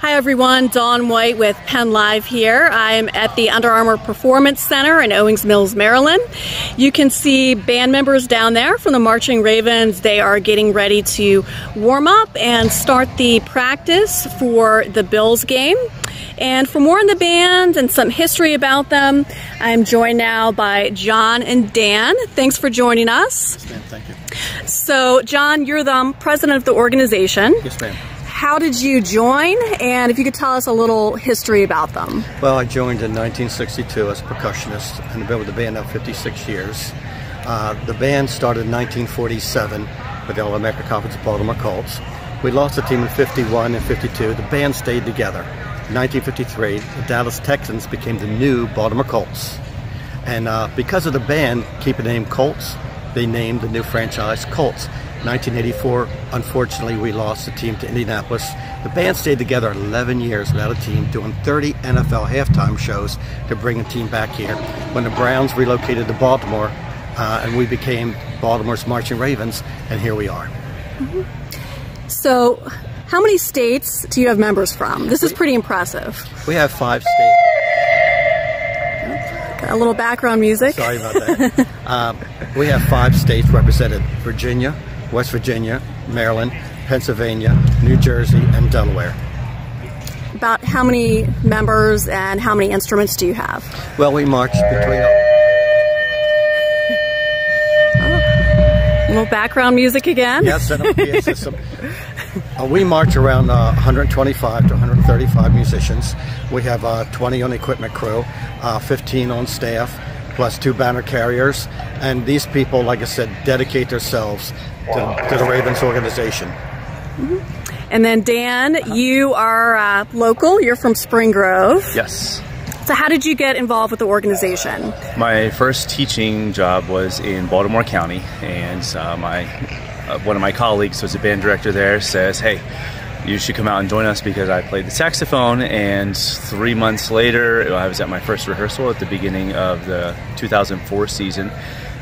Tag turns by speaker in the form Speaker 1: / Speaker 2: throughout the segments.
Speaker 1: Hi everyone, Dawn White with PennLive here. I'm at the Under Armour Performance Center in Owings Mills, Maryland. You can see band members down there from the Marching Ravens. They are getting ready to warm up and start the practice for the Bills game. And for more on the band and some history about them, I'm joined now by John and Dan. Thanks for joining us.
Speaker 2: Yes, ma'am. Thank you.
Speaker 1: So, John, you're the president of the organization.
Speaker 2: Yes, ma'am.
Speaker 1: How did you join, and if you could tell us a little history about them?
Speaker 2: Well, I joined in 1962 as a percussionist and I've been with the band now 56 years. The band started in 1947 with the All-America Conference of Baltimore Colts. We lost the team in 51 and 52. The band stayed together. In 1953, the Dallas Texans became the new Baltimore Colts. And because of the band keeping the name Colts, they named the new franchise Colts. 1984, unfortunately, we lost the team to Indianapolis. The band stayed together 11 years without a team, doing 30 NFL halftime shows to bring a team back here. When the Browns relocated to Baltimore, and we became Baltimore's Marching Ravens, and here we are.
Speaker 1: Mm-hmm. So, how many states do you have members from? This is pretty impressive.
Speaker 2: We have 5 states.
Speaker 1: Got a little background music.
Speaker 2: Sorry about that. We have 5 states represented: Virginia, West Virginia, Maryland, Pennsylvania, New Jersey, and Delaware.
Speaker 1: About how many members and how many instruments do you have?
Speaker 2: Well, we march between...
Speaker 1: A little background music again?
Speaker 2: Yes, set up PA system. We march around 125 to 135 musicians. We have 20 on the equipment crew, 15 on staff, plus 2 banner carriers. And these people, like I said, dedicate themselves to the Ravens organization.
Speaker 1: Mm-hmm. And then Dan, you are local. You're from Spring Grove.
Speaker 3: Yes.
Speaker 1: So how did you get involved with the organization?
Speaker 3: My first teaching job was in Baltimore County, and one of my colleagues was a band director there, says, hey, you should come out and join us because I played the saxophone. And 3 months later, I was at my first rehearsal at the beginning of the 2004 season.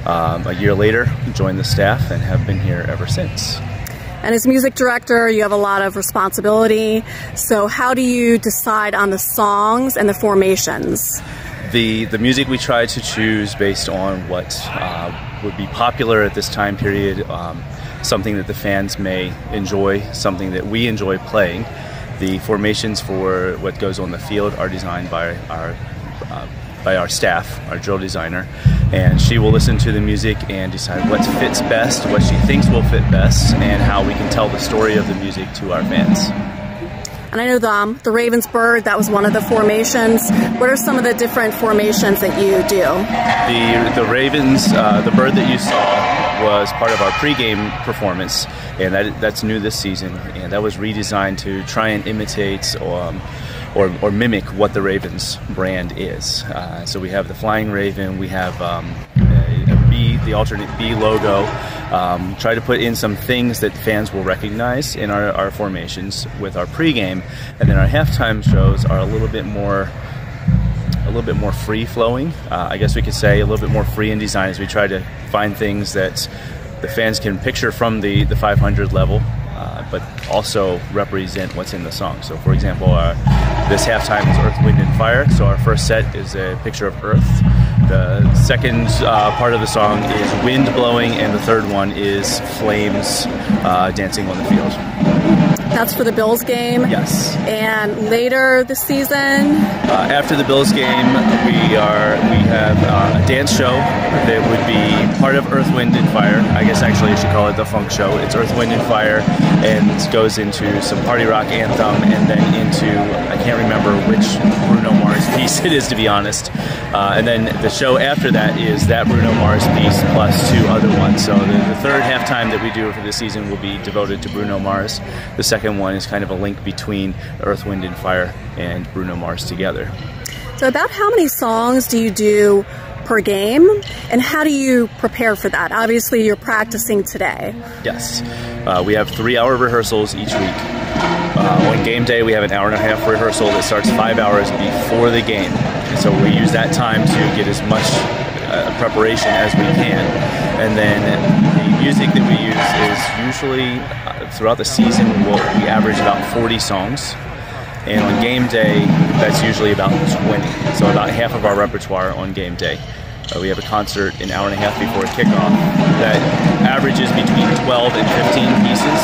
Speaker 3: A year later, joined the staff and have been here ever since.
Speaker 1: And as music director, you have a lot of responsibility. So how do you decide on the songs and the formations?
Speaker 3: The music we try to choose based on what would be popular at this time period, something that the fans may enjoy, something that we enjoy playing. The formations for what goes on the field are designed by our staff, our drill designer, and she will listen to the music and decide what fits best, what she thinks will fit best, and how we can tell the story of the music to our fans.
Speaker 1: And I know the Ravens bird, that was one of the formations. What are some of the different formations that you do?
Speaker 3: The Ravens, the bird that you saw was part of our pregame performance, and that's new this season, and that was redesigned to try and imitate or mimic what the Ravens brand is. So we have the flying raven, we have a bee, the alternate bee logo. Try to put in some things that fans will recognize in our formations with our pregame, and then our halftime shows are a little bit more free-flowing. I guess we could say a little bit more free in design as we try to find things that the fans can picture from the 500 level, but also represent what's in the song. So for example, this halftime is Earth, Wind, and Fire, so our first set is a picture of Earth. The second part of the song is wind blowing, and the third one is flames dancing on the field.
Speaker 1: That's for the Bills game?
Speaker 3: Yes.
Speaker 1: And later this season?
Speaker 3: After the Bills game, we have a dance show that would be part of Earth, Wind, and Fire. I guess actually I should call it the Funk Show. It's Earth, Wind, and Fire, and goes into some party rock anthem, and then into, I can't remember which Bruno Mars piece it is, to be honest. And then the show after that is that Bruno Mars piece plus 2 other ones. So the third halftime that we do for this season will be devoted to Bruno Mars. The second one is kind of a link between Earth, Wind, and Fire and Bruno Mars together.
Speaker 1: So about how many songs do you do per game, and how do you prepare for that? Obviously you're practicing today.
Speaker 3: Yes. We have 3-hour rehearsals each week. On game day we have an 1.5-hour rehearsal that starts 5 hours before the game. And so we use that time to get as much preparation as we can. And then the music that we use is usually, throughout the season, we average about 40 songs. And on game day, that's usually about 20. So about half of our repertoire on game day. We have a concert an hour and a half before kickoff that averages between 12 and 15 pieces.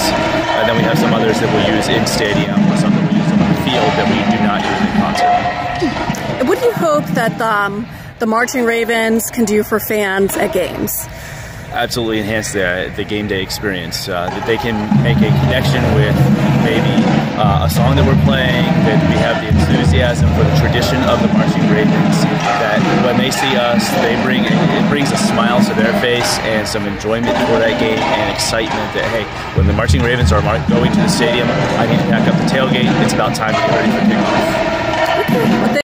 Speaker 3: Then we have some others that we'll use in stadium or some that we'll use on the field that we do not use in concert.
Speaker 1: What do you hope that the Marching Ravens can do for fans at games?
Speaker 3: Absolutely enhance the game day experience. That they can make a connection with maybe a song that we're playing, that we have the enthusiasm for the tradition of the Marching Ravens, that when they see us, it brings a smile to their face and some enjoyment for that game and excitement that, hey, when the Marching Ravens are going to the stadium, I need to pack up the tailgate. It's about time to get ready for kickoff.
Speaker 1: Okay.